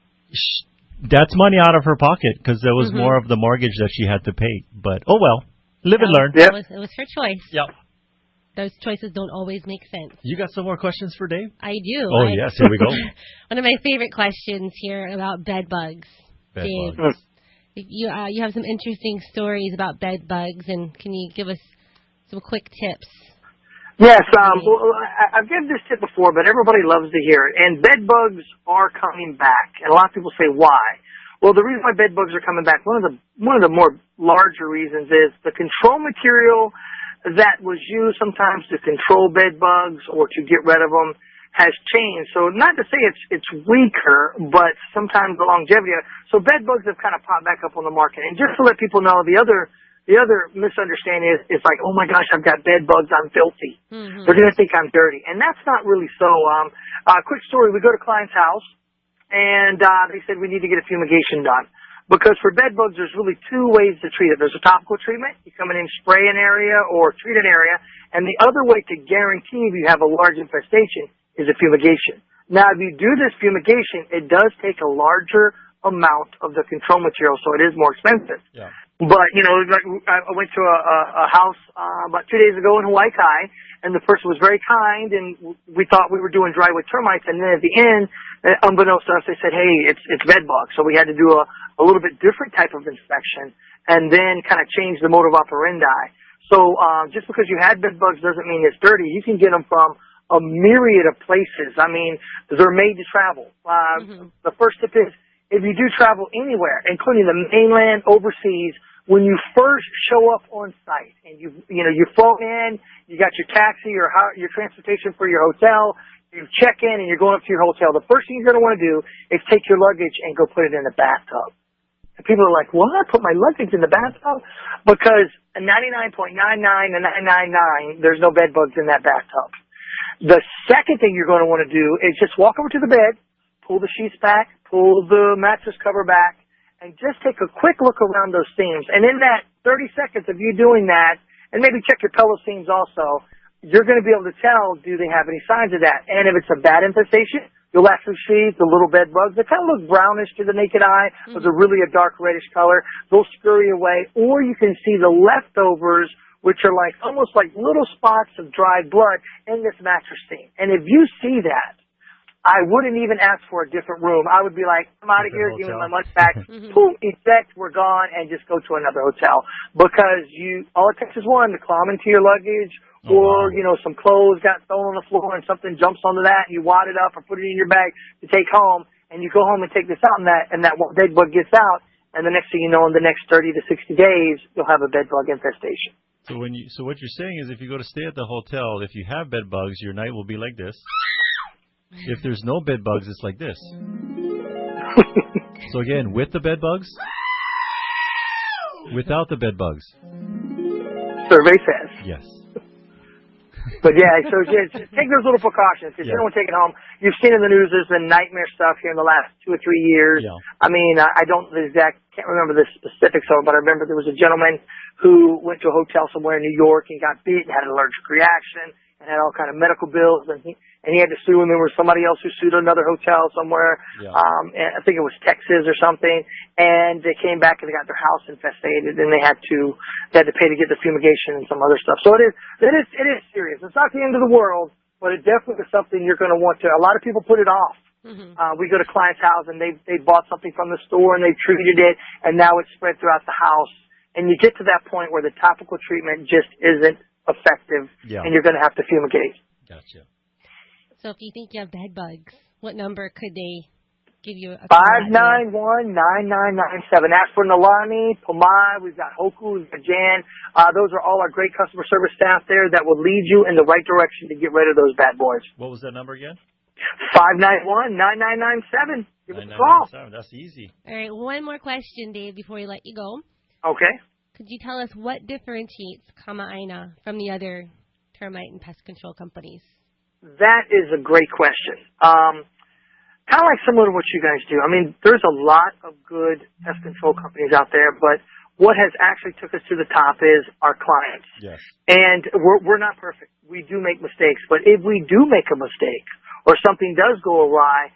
that's money out of her pocket, because there was more of the mortgage that she had to pay. But, oh well. Live and learn. It was her choice. Yep. Those choices don't always make sense. You got some more questions for Dave? I do. Oh, yes. Here we go. One of my favorite questions here about bed bugs. Bed Dave, bugs. you have some interesting stories about bed bugs, and can you give us some quick tips? Yes. Well, I've given this tip before, but everybody loves to hear it. And bed bugs are coming back, and a lot of people say why. Well, the reason why bed bugs are coming back, one of the more larger reasons is the control material that was used sometimes to control bed bugs or to get rid of them has changed. So not to say it's weaker, but sometimes the longevity. So bed bugs have kind of popped back up on the market. And just to let people know, the other misunderstanding is like, oh my gosh, I've got bed bugs, I'm filthy. They're going to think I'm dirty. And that's not really so. Quick story, we go to client's house. And they said we need to get a fumigation done. Because for bed bugs, there's really two ways to treat it. There's a topical treatment. You come in and spray an area or treat an area. And the other way to guarantee if you have a large infestation is a fumigation. Now, if you do this fumigation, it does take a larger amount of the control material, so it is more expensive. Yeah. But, you know, like I went to a house about 2 days ago in Hawaii Kai, and the person was very kind, and we thought we were doing drywood termites, and then at the end, unbeknownst to us, they said, hey, it's bed bugs. So we had to do a little bit different type of inspection, and then kind of change the mode of operandi. So just because you had bed bugs doesn't mean it's dirty. You can get them from a myriad of places. I mean, they're made to travel. The first tip is, if you do travel anywhere, including the mainland, overseas, when you first show up on site and you've flown in, you got your taxi or your transportation for your hotel, you check in and you're going up to your hotel, the first thing you're going to want to do is take your luggage and go put it in the bathtub. And people are like, what? Put my luggage in the bathtub? Because 99.99 and 999, there's no bed bugs in that bathtub. The second thing you're going to want to do is just walk over to the bed, pull the sheets back, pull the mattress cover back, and just take a quick look around those seams. And in that 30 seconds of you doing that, and maybe check your pillow seams also, you're going to be able to tell, do they have any signs of that? And if it's a bad infestation, you'll actually see the little bed bugs. They kind of look brownish to the naked eye, but they're really a dark reddish color. They'll scurry away. Or you can see the leftovers, which are like almost like little spots of dried blood in this mattress seam. And if you see that, I wouldn't even ask for a different room. I would be like, I'm out of here, give me my money back, boom, eject, we're gone, and just go to another hotel. Because all it takes is one to climb into your luggage, or, you know, some clothes got thrown on the floor and something jumps onto that, and you wad it up or put it in your bag to take home, and you go home and take this out, and that bed bug gets out, and the next thing you know, in the next 30 to 60 days, you'll have a bed bug infestation. So what you're saying is, if you go to stay at the hotel, if you have bed bugs, your night will be like this. If there's no bed bugs, it's like this. So again, with the bed bugs, without the bed bugs. Survey says. Yes. But yeah, so just take those little precautions. Because you don't want to take it home. You've seen in the news there's been nightmare stuff here in the last 2 or 3 years. Yeah. I mean, I don't can't remember the specifics of it, but I remember there was a gentleman who went to a hotel somewhere in New York and got beat and had an allergic reaction and had all kind of medical bills, and he had to sue, and there was somebody else who sued another hotel somewhere. Yeah. And I think it was Texas or something, and they came back and they got their house infested, and they had to pay to get the fumigation and some other stuff. So it is serious. It's not the end of the world, but it definitely is something you're going to want to. A lot of people put it off. We go to client's house and they bought something from the store and they treated it, and now it's spread throughout the house. And you get to that point where the topical treatment just isn't effective, and you're going to have to fumigate. Gotcha. So if you think you have bed bugs, what number could they give you a 591-9997. That's for Nalani, Pomai, we've got Hoku, we've got Jan. Those are all our great customer service staff there that will lead you in the right direction to get rid of those bad boys. What was that number again? 591-9997. Give us a call. That's easy. All right, one more question, Dave, before we let you go. Okay. Could you tell us what differentiates Kama'aina from the other termite and pest control companies? That is a great question. Kind of like similar to what you guys do. I mean, there's a lot of good pest control companies out there, but what has actually took us to the top is our clients. Yes. And we're not perfect. We do make mistakes, but if we do make a mistake or something does go awry,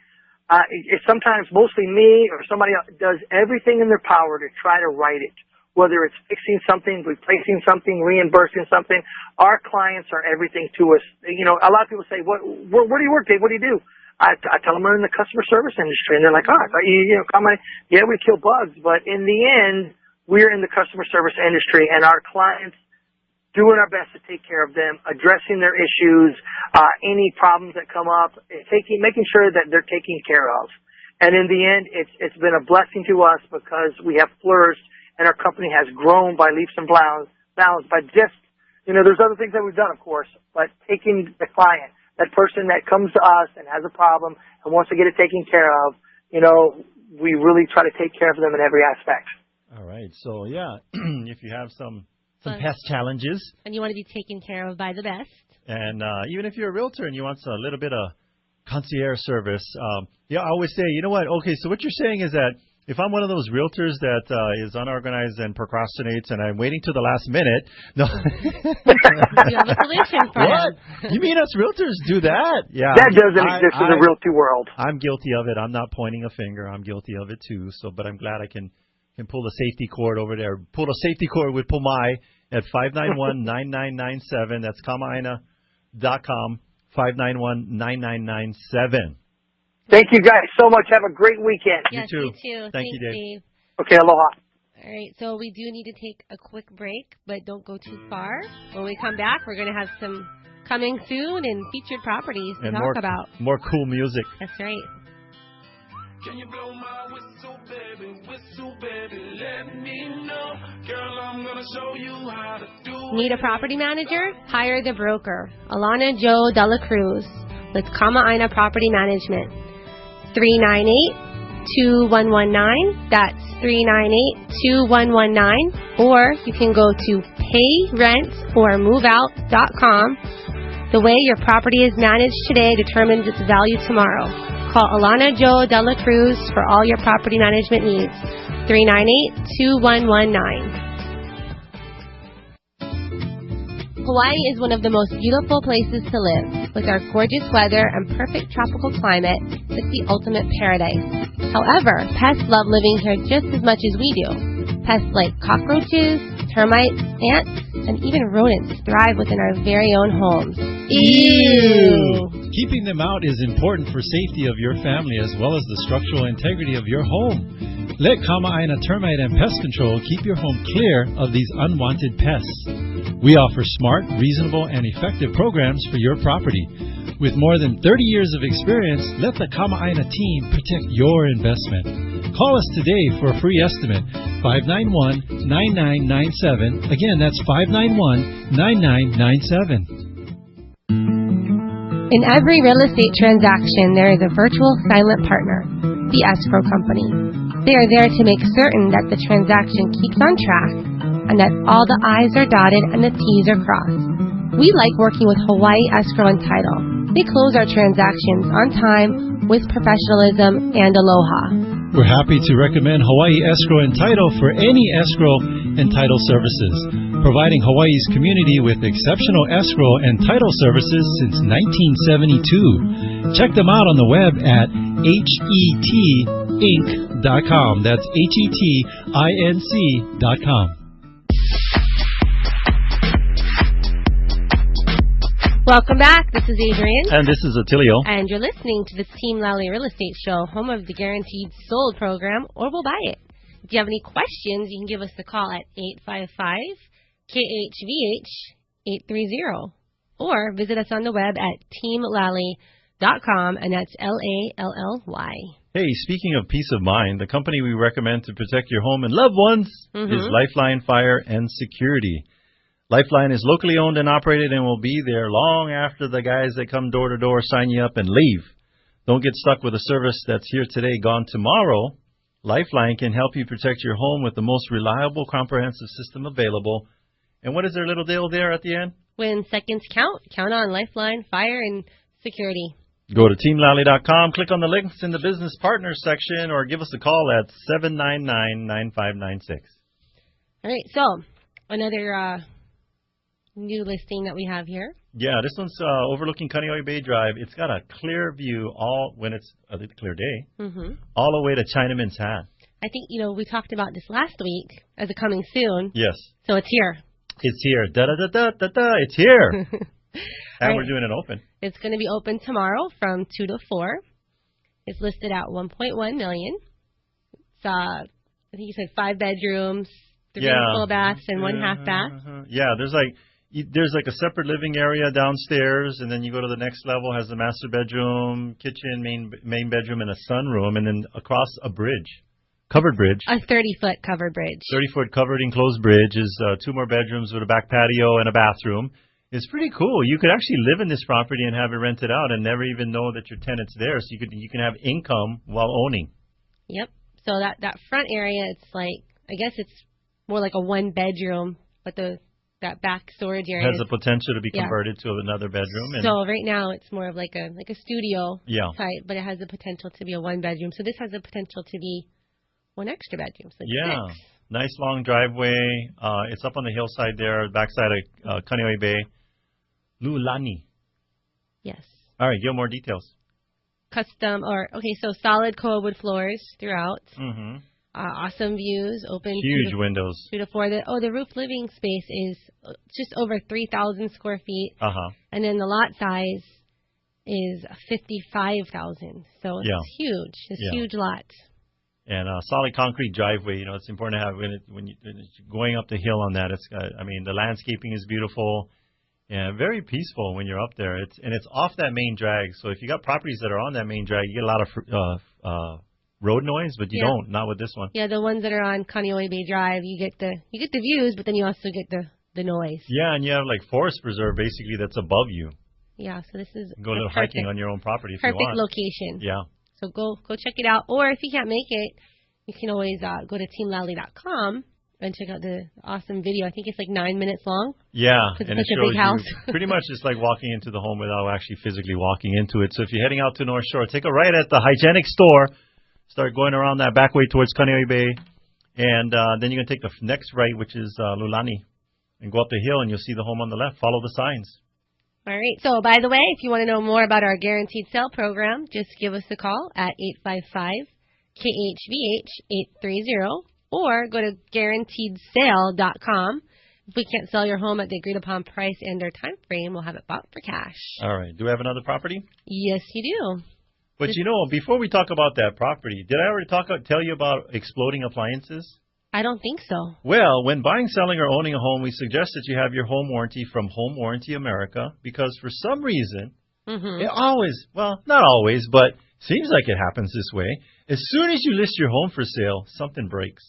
it's sometimes mostly me or somebody else does everything in their power to try to right it. Whether it's fixing something, replacing something, reimbursing something, our clients are everything to us. You know, a lot of people say, where do you work, Dave? What do you do? I tell them we're in the customer service industry, and they're like, yeah, we kill bugs, but in the end, we're in the customer service industry, and our clients doing our best to take care of them, addressing their issues, any problems that come up, making sure that they're taken care of. And in the end, it's been a blessing to us because we have flourished, and our company has grown by leaps and bounds by just, there's other things that we've done, of course, but taking the client, that person that comes to us and has a problem and wants to get it taken care of, we really try to take care of them in every aspect. All right. So, yeah, if you have some pest challenges. And you want to be taken care of by the best. And even if you're a realtor and you want a little bit of concierge service, I always say, you know what? Okay, so what you're saying is that if I'm one of those realtors that is unorganized and procrastinates and I'm waiting to the last minute, no. You have a solution for what? You mean us realtors do that? Yeah. That doesn't exist in the realty world. I'm guilty of it. I'm not pointing a finger. I'm guilty of it too. So, but I'm glad I can pull the safety cord over there. Pull a safety cord with Pomai at 591-9997. That's Kama'aina.com, 591-9997. Thank you guys so much. Have a great weekend. Yes, you too. Thank Thank you, Dave. Okay, aloha. All right, so we do need to take a quick break, but don't go too far. When we come back, we're going to have some coming soon and featured properties to talk about. More cool music. That's right. Can you blow my whistle, baby, let me know. Girl, I'm gonna show you how to do it. Need a property manager? Hire the broker, Alana Joe Dela Cruz with Kama'aina Property Management. 398-2119. That's 398-2119. Or you can go to payrentformoveout.com. The way your property is managed today determines its value tomorrow. Call Alana Joe Dela Cruz for all your property management needs. 398-2119. Hawaii is one of the most beautiful places to live. With our gorgeous weather and perfect tropical climate, it's the ultimate paradise. However, pests love living here just as much as we do. Pests like cockroaches, termites, ants, and even rodents thrive within our very own homes. Ew! Keeping them out is important for safety of your family as well as the structural integrity of your home. Let Kama'aina Termite and Pest Control keep your home clear of these unwanted pests. We offer smart, reasonable, and effective programs for your property. With more than 30 years of experience, let the Kama'aina team protect your investment. Call us today for a free estimate, 591-9997. Again, that's 591-9997. In every real estate transaction, there is a virtual silent partner, the escrow company. They are there to make certain that the transaction keeps on track and that all the I's are dotted and the T's are crossed. We like working with Hawaii Escrow and Title. They close our transactions on time with professionalism and aloha. We're happy to recommend Hawaii Escrow and Title for any escrow and title services, providing Hawaii's community with exceptional escrow and title services since 1972. Check them out on the web at hetinc.com. That's hetinc.com. Welcome back. This is Adrienne. And this is Attilio. And you're listening to the Team Lally Real Estate Show, home of the Guaranteed Sold program, or we'll buy it. If you have any questions, you can give us a call at 855-KHVH-830. Or visit us on the web at teamlally.com. Lally.com, and that's Lally. Hey, speaking of peace of mind, the company we recommend to protect your home and loved ones is Lifeline Fire and Security. Lifeline is locally owned and operated and will be there long after the guys that come door to door sign you up and leave. Don't get stuck with a service that's here today, gone tomorrow. Lifeline can help you protect your home with the most reliable, comprehensive system available. And what is their little deal there at the end? When seconds count, count on Lifeline Fire and Security. Go to teamlally.com, click on the links in the business partners section, or give us a call at 799-9596. All right, so another new listing that we have here. Yeah, this one's overlooking Kaneohe Bay Drive. It's got a clear view when it's a clear day, all the way to Chinaman's Hat. I think, we talked about this last week as a coming soon. Yes. So it's here. It's here. Da-da-da-da-da-da. It's here. And we're doing it open. It's going to be open tomorrow from 2 to 4. It's listed at $1.1 million. It's, I think you said 5 bedrooms, 3 full baths, and 1 half bath. Yeah, there's like a separate living area downstairs, and then you go to the next level, has the master bedroom, kitchen, main bedroom, and a sunroom, and then across a bridge, covered bridge. A 30-foot covered bridge. 30-foot covered enclosed bridge is 2 more bedrooms with a back patio and a bathroom. It's pretty cool. You could actually live in this property and have it rented out and never even know that your tenant's there, so you can have income while owning. Yep. So that front area, it's like, I guess it's more like a 1-bedroom, but that back storage area has the potential to be converted to another bedroom. So right now it's more of like a studio type, but it has the potential to be a 1-bedroom. So this has the potential to be 1 extra bedroom. So 6. Nice long driveway. It's up on the hillside there, backside of Kaneohe Bay. Lally. Yes. All right, give more details. So solid coil wood floors throughout. Awesome views, open. Huge windows. 2 to 4. The roof living space is just over 3,000 square feet. And then the lot size is 55,000. So it's huge. It's huge lot. And solid concrete driveway. It's important to have when you're going up the hill on that. The landscaping is beautiful. And very peaceful when you're up there. It's off that main drag. So if you got properties that are on that main drag, you get a lot of road noise, but you don't. Not with this one. Yeah, the ones that are on Kaneohe Bay Drive, you get the views, but then you also get the noise. Yeah, and you have like forest preserve basically that's above you. Yeah, so this is go a little hiking on your own property if you want. Perfect location. Yeah. So go check it out, or if you can't make it, you can always go to teamlally.com. And check out the awesome video. I think it's like 9 minutes long. Yeah, and it shows big house. You pretty much just like walking into the home without actually physically walking into it. So if you're heading out to North Shore, take a right at the hygienic store. Start going around that back way towards Kaneohe Bay. And then you're going to take the next right, which is Lulani, and go up the hill, and you'll see the home on the left. Follow the signs. All right. So, by the way, if you want to know more about our guaranteed sale program, just give us a call at 855-KHVH-830. Or go to guaranteedsale.com. If we can't sell your home at the agreed upon price and or time frame, we'll have it bought for cash. All right. Do we have another property? Yes, you do. But before we talk about that property, did I already tell you about exploding appliances? I don't think so. Well, when buying, selling, or owning a home, we suggest that you have your home warranty from Home Warranty America, because for some reason, it always, well, not always, but seems like it happens this way. As soon as you list your home for sale, something breaks.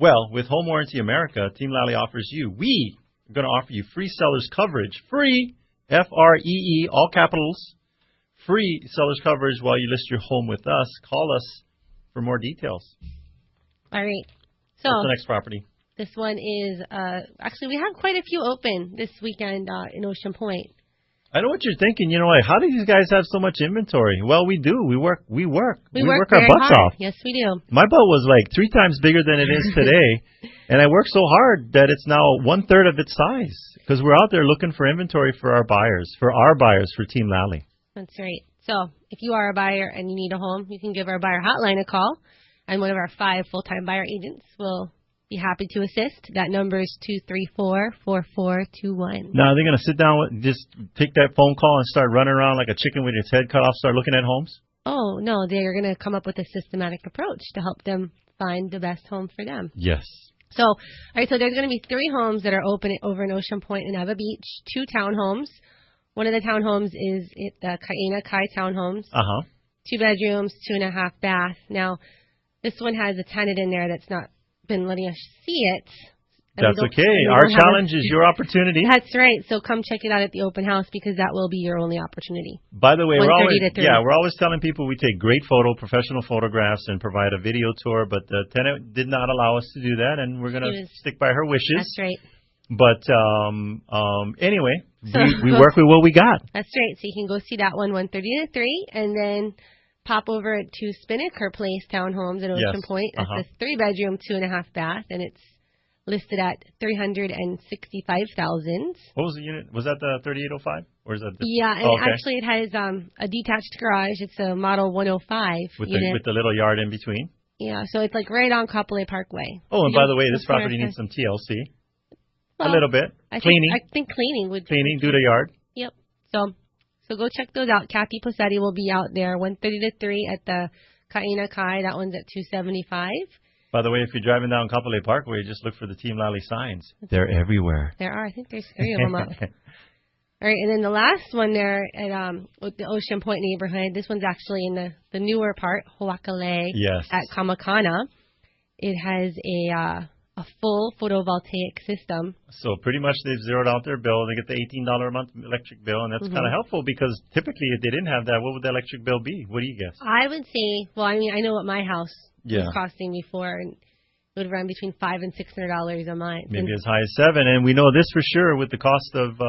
Well, with Home Warranty America, Team Lally offers you, we are going to offer you free seller's coverage. Free, F-R-E-E, all capitals. Free seller's coverage while you list your home with us. Call us for more details. All right. So what's the next property? This one is, actually, we have quite a few open this weekend in Ocean Point. I know what you're thinking. How do these guys have so much inventory? Well, we do. We work our butts off. Yes, we do. My butt was like 3 times bigger than it is today, and I work so hard that it's now 1/3 of its size, because we're out there looking for inventory for our buyers, for Team Lally. That's right. So if you are a buyer and you need a home, you can give our buyer hotline a call, and one of our 5 full-time buyer agents will be happy to assist. That number is 234-4421. Now, they're going to sit down, just take that phone call and start running around like a chicken with its head cut off, start looking at homes? Oh, no. They're going to come up with a systematic approach to help them find the best home for them. Yes. So, all right, so there's going to be 3 homes that are open over in Ocean Point and Ava Beach, 2 townhomes, One of the townhomes is the Kaina Kai townhomes. 2 bedrooms, 2.5 bath. Now, this one has a tenant in there that's not been letting us see it. That's okay. Our challenge is your opportunity. That's right. So come check it out at the open house because that will be your only opportunity. By the way, we're always telling people we take great professional photographs and provide a video tour, but the tenant did not allow us to do that, and we're going to stick by her wishes. That's right. But anyway, we work with what we got. That's right. So you can go see that one, 130 to 3, and then pop over to Spinnaker Place Townhomes at Ocean Point. That's a 3-bedroom, 2.5 bath, and it's listed at $365,000. What was the unit? Was that the 3805? Or is that actually it has a detached garage. It's a model 105 with the little yard in between. Yeah, so it's like right on Kapolei Parkway. Oh, and by the way, this property needs some TLC. Well, a little bit. Cleaning. I think cleaning would do the yard. Yep. So go check those out. Kathy Posetti will be out there 1:30 to 3 at the Kaina Kai. That one's at $275. By the way, if you're driving down Kapolei Parkway, just look for the Team Lally signs. They're everywhere. There are. I think there's 3 of them up. All right, and then the last one there at the Ocean Point neighborhood. This one's actually in the newer part, Huakale. Yes. At Kamakana. It has a full photovoltaic system. So pretty much they've zeroed out their bill. They get the $18 a month electric bill, and that's kind of helpful because typically if they didn't have that, what would the electric bill be? What do you guess? I would say, I know what my house was costing before, and it would run between $500 and $600 a month. Maybe as high as $700, and we know this for sure with the cost of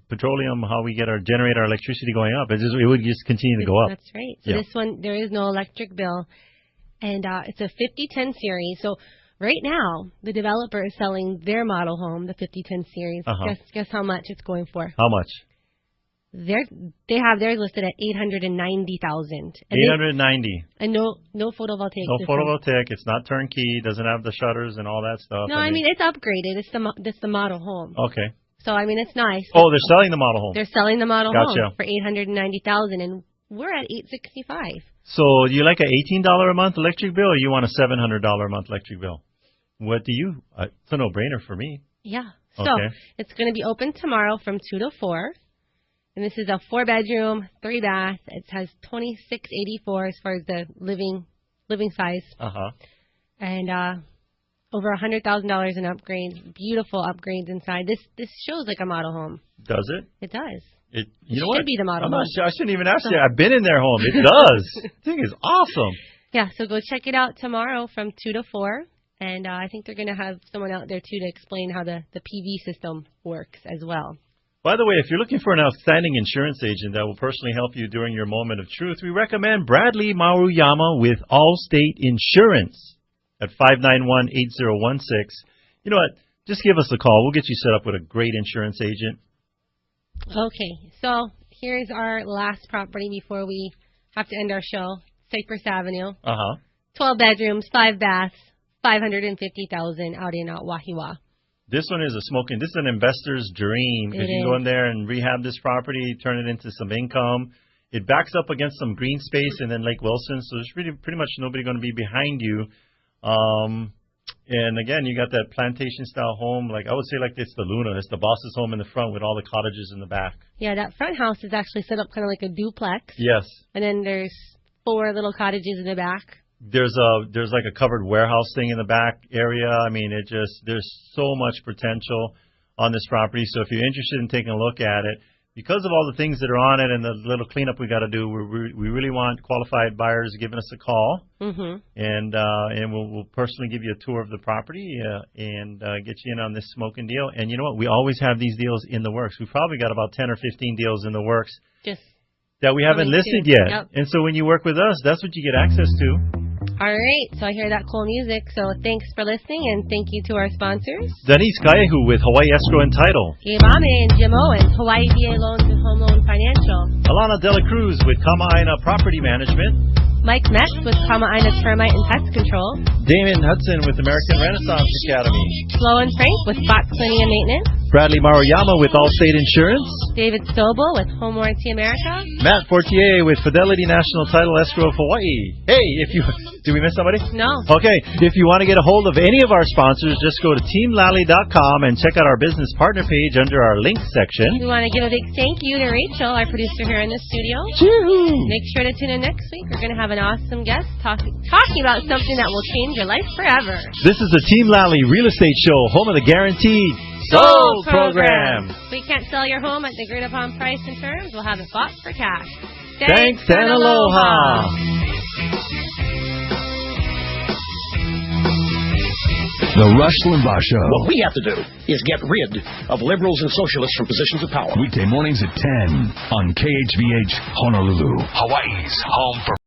petroleum, how we generate our electricity going up. It would just continue to go up. That's right. So this one, there is no electric bill, and it's a 5010 series. So right now, the developer is selling their model home, the 5010 series. Guess how much it's going for? How much? They have theirs listed at $890,000. $890,000. And no photovoltaic. No photovoltaic. It's not turnkey. Doesn't have the shutters and all that stuff. No, I mean it's upgraded. It's the model home. Okay. So I mean it's nice. Oh, they're selling the model home. They're selling the model home for $890,000, and we're at $865,000. So you like an $18 a month electric bill, or you want a $700 a month electric bill? What do you? It's a no-brainer for me. Yeah. So it's going to be open tomorrow from 2 to 4. And this is a 4-bedroom, 3-bath. It has 2684 as far as the living size. And over $100,000 in upgrades. Beautiful upgrades inside. This shows like a model home. Does it? It does. You know what? Should be the model home. I shouldn't even ask you. I've been in their home. It does. This thing is awesome. Yeah. So go check it out tomorrow from 2 to 4. And I think they're going to have someone out there too to explain how the PV system works as well. By the way, if you're looking for an outstanding insurance agent that will personally help you during your moment of truth, we recommend Bradley Maruyama with Allstate Insurance at 591-8016. You know what? Just give us a call. We'll get you set up with a great insurance agent. Okay. So here's our last property before we have to end our show. Cypress Avenue. 12 bedrooms, 5 baths, $550,000 out in Wahiwa. This one is this is an investor's dream. If you go in there and rehab this property, turn it into some income. It backs up against some green space and then Lake Wilson, so there's pretty much nobody going to be behind you. And again, you got that plantation-style home. Like I would say, like it's the Luna. It's the boss's home in the front with all the cottages in the back. Yeah, that front house is actually set up kind of like a duplex. Yes. And then there's 4 little cottages in the back. There's like a covered warehouse thing in the back area. I mean, there's so much potential on this property. So if you're interested in taking a look at it, because of all the things that are on it and the little cleanup we got to do, we really want qualified buyers giving us a call, and we'll personally give you a tour of the property and get you in on this smoking deal. And you know what? We always have these deals in the works. We've probably got about 10 or 15 deals in the works that we haven't listed yet. Yep. And so when you work with us, that's what you get access to. All right, so I hear that cool music. So thanks for listening, and thank you to our sponsors. Denise Kayehu with Hawaii Escrow and Title. Gabe and Jim Owens, Hawaii VA Loans and Home Loan Financial. Alana Dela Cruz with Kama'aina Property Management. Mike Metz with Kama'aina Termite and Pest Control. Damon Hudson with American Renaissance Academy. Flo and Frank with Spot Cleaning and Maintenance. Bradley Maruyama with Allstate Insurance. David Sobel with Home Warranty America. Matt Fortier with Fidelity National Title Escrow of Hawaii. Hey, did we miss somebody? No. Okay, if you want to get a hold of any of our sponsors, just go to teamlally.com and check out our business partner page under our links section. We want to give a big thank you to Rachel, our producer here in the studio. Choo-hoo. Make sure to tune in next week. We're going to have an awesome guest talking about something that will change your life forever. This is the Team Lally Real Estate Show, home of the guaranteed sold program. If we can't sell your home at the agreed upon price and terms, we'll have it bought for cash. Thanks and aloha. The Rush Limbaugh Show. What we have to do is get rid of liberals and socialists from positions of power. Weekday mornings at 10 on KHVH Honolulu, Hawaii's home for